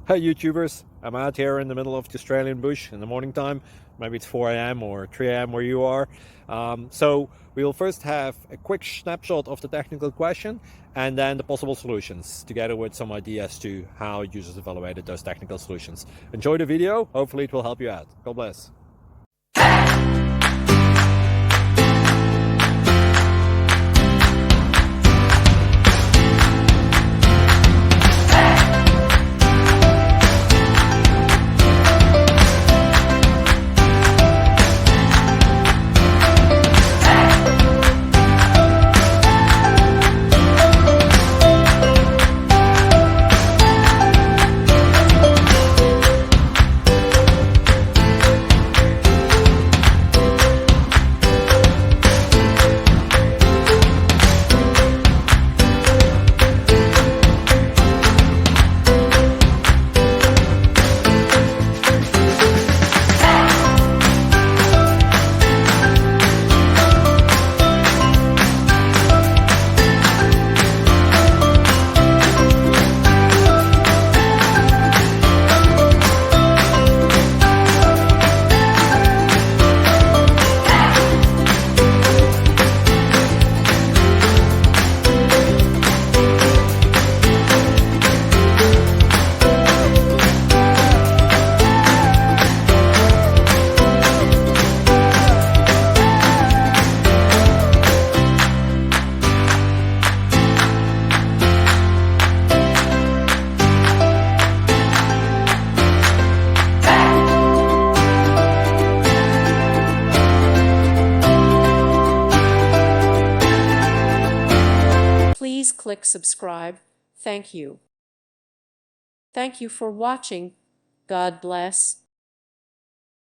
Hey YouTubers, I'm out here in the middle of the Australian bush in the morning time. Maybe it's 4 a.m. or 3 a.m. where you are. So we will first have a quick snapshot of the technical question and then the possible solutions, together with some ideas to how users evaluated those technical solutions. Enjoy the video, hopefully it will help you out. God bless. Please click subscribe. Thank you. Thank you for watching. God bless.